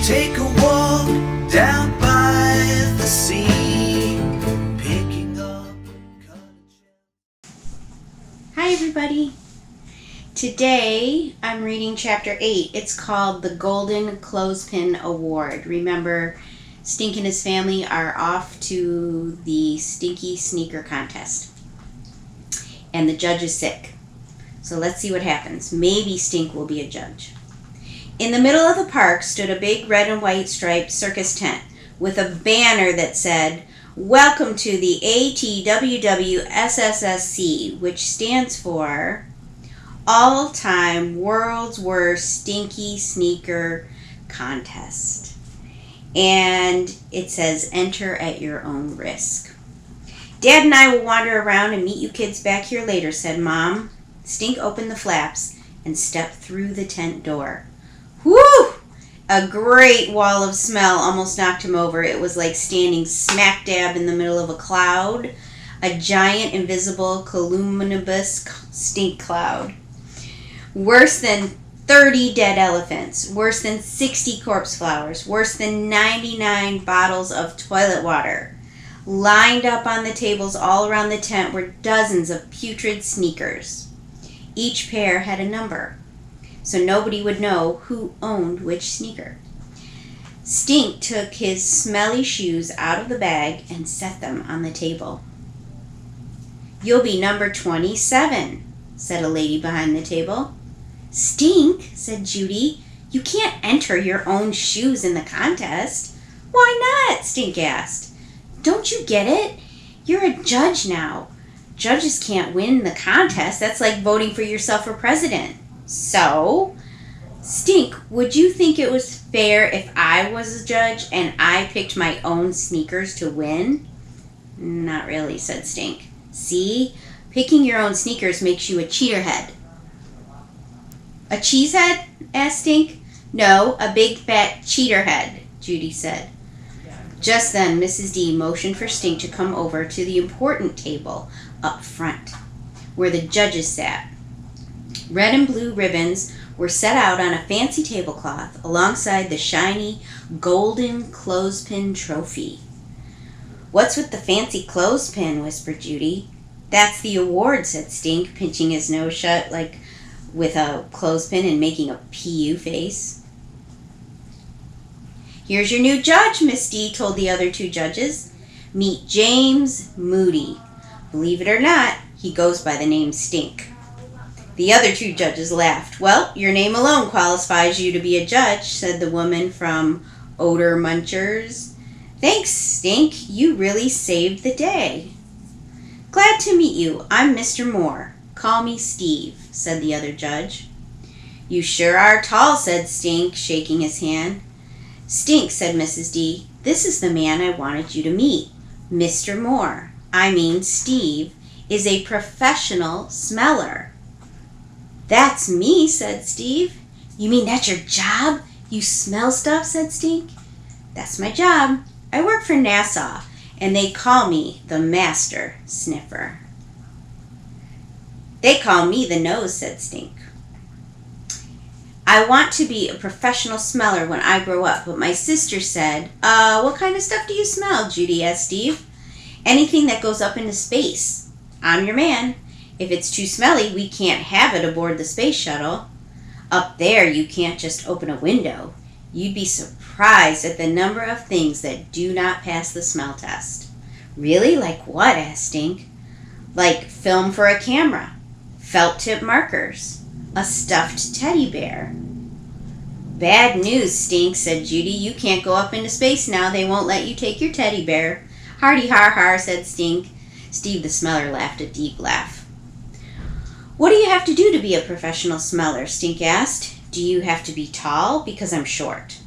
Take a walk down by the sea, picking up Hi everybody. Today I'm reading chapter 8. It's called The Golden Clothespin Award. Remember, Stink and his family are off to the Stinky Sneaker Contest. And the judge is sick. So let's see what happens. Maybe Stink will be a judge. In the middle of the park stood a big red and white striped circus tent with a banner that said, "Welcome to the ATWWSSSC," which stands for All-Time World's Worst Stinky Sneaker Contest. And it says, "Enter at your own risk." "Dad and I will wander around and meet you kids back here later," said Mom. Stink opened the flaps and stepped through the tent door. Whew! A great wall of smell almost knocked him over. It was like standing smack dab in the middle of a cloud, a giant, invisible, cumulonimbus stink cloud. Worse than 30 dead elephants, worse than 60 corpse flowers, worse than 99 bottles of toilet water. Lined up on the tables all around the tent were dozens of putrid sneakers. Each pair had a number, so nobody would know who owned which sneaker. Stink took his smelly shoes out of the bag and set them on the table. "You'll be number 27, said a lady behind the table. "Stink," said Judy, "you can't enter your own shoes in the contest." "Why not?" Stink asked. "Don't you get it? You're a judge now. Judges can't win the contest. That's like voting for yourself for president." "So, Stink, would you think it was fair if I was a judge and I picked my own sneakers to win?" "Not really," said Stink. "See, picking your own sneakers makes you a cheaterhead." "A cheesehead?" asked Stink. "No, a big fat cheaterhead," Judy said. Just then, Mrs. D motioned for Stink to come over to the important table up front, where the judges sat. Red and blue ribbons were set out on a fancy tablecloth alongside the shiny golden clothespin trophy. "What's with the fancy clothespin?" whispered Judy. "That's the award," said Stink, pinching his nose shut like with a clothespin and making a PU face. "Here's your new judge," Miss D told the other two judges. "Meet James Moody. Believe it or not, he goes by the name Stink." The other two judges laughed. "Well, your name alone qualifies you to be a judge," said the woman from Odor Munchers. "Thanks, Stink. You really saved the day." "Glad to meet you. I'm Mr. Moore. Call me Steve," said the other judge. "You sure are tall," said Stink, shaking his hand. "Stink," said Mrs. D, "this is the man I wanted you to meet. Mr. Moore, Steve, is a professional smeller." "That's me," said Steve. "You mean that's your job? You smell stuff?" said Stink. "That's my job. I work for NASA, and they call me the Master Sniffer." "They call me the Nose," said Stink. "I want to be a professional smeller when I grow up, but my sister said..." "What kind of stuff do you smell?" Judy asked Steve. "Anything that goes up into space. I'm your man. If it's too smelly, we can't have it aboard the space shuttle. Up there, you can't just open a window. You'd be surprised at the number of things that do not pass the smell test." "Really? Like what?" asked Stink. "Like film for a camera, felt tip markers, a stuffed teddy bear." "Bad news, Stink," said Judy. "You can't go up into space now. They won't let you take your teddy bear." "Hardy har har," said Stink. Steve the smeller laughed a deep laugh. "What do you have to do to be a professional smeller?" Stink asked. "Do you have to be tall? Because I'm short."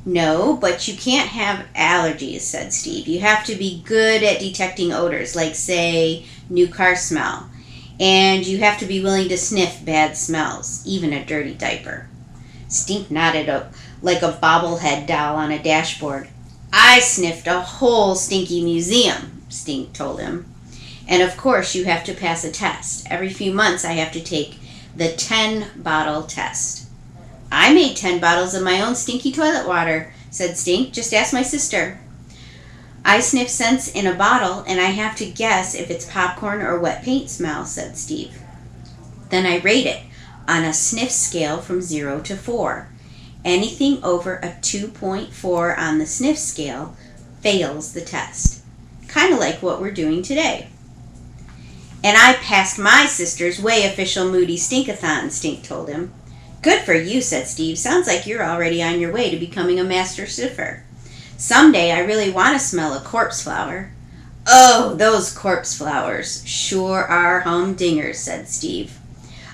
"No, but you can't have allergies," said Steve. "You have to be good at detecting odors, like, say, new car smell. And you have to be willing to sniff bad smells, even a dirty diaper." Stink nodded up like a bobblehead doll on a dashboard. "I sniffed a whole stinky museum," Stink told him. "And of course you have to pass a test. Every few months I have to take the 10-bottle test." I made 10 bottles of my own stinky toilet water, said Stink. Just ask my sister. I sniff scents in a bottle, and I have to guess if it's popcorn or wet paint smell, said Steve. Then I rate it on a sniff scale from 0 to 4. Anything over a 2.4 on the sniff scale fails the test. Kind of like what we're doing today. And I passed my sister's way official Moody Stinkathon, Stink told him. Good for you, said Steve. Sounds like you're already on your way to becoming a master sniffer. Someday I really want to smell a corpse flower. Oh, those corpse flowers sure are humdingers, said Steve.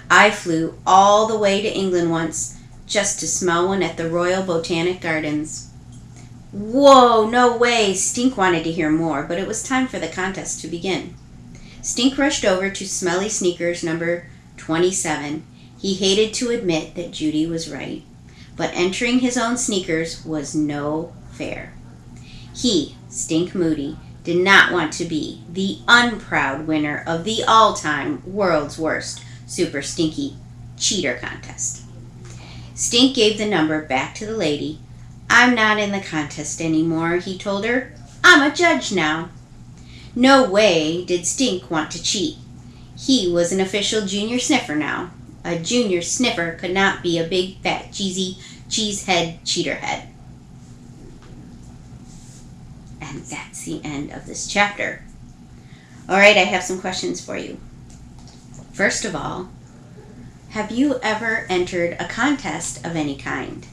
I flew all the way to England once just to smell one at the Royal Botanic Gardens. Whoa, no way! Stink wanted to hear more, but it was time for the contest to begin. Stink rushed over to Smelly Sneakers number 27. He hated to admit that Judy was right, but entering his own sneakers was no fair. He, Stink Moody, did not want to be the unproud winner of the all-time world's worst Super-Stinky cheater contest. Stink gave the number back to the lady. I'm not in the contest anymore, he told her. I'm a judge now. No way did Stink want to cheat. He was an official junior sniffer now. A junior sniffer could not be a big, fat, cheesy, cheesehead cheaterhead. And that's the end of this chapter. All right, I have some questions for you. First of all, have you ever entered a contest of any kind?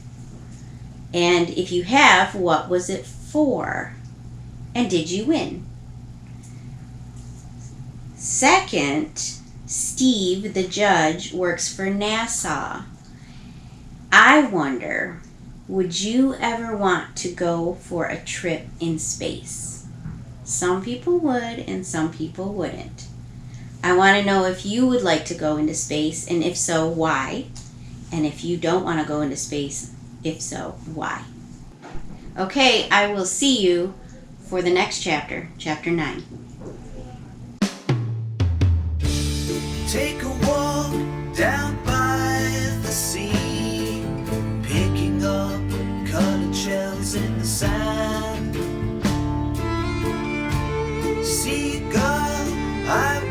And if you have, what was it for? And did you win? Second, Steve, the judge, works for NASA. I wonder, would you ever want to go for a trip in space? Some people would and some people wouldn't. I want to know if you would like to go into space, and if so, why? And if you don't want to go into space, if so, why? Okay, I will see you for the next chapter, chapter 9. Take a walk down by the sea, picking up colored shells in the sand. Seagull, I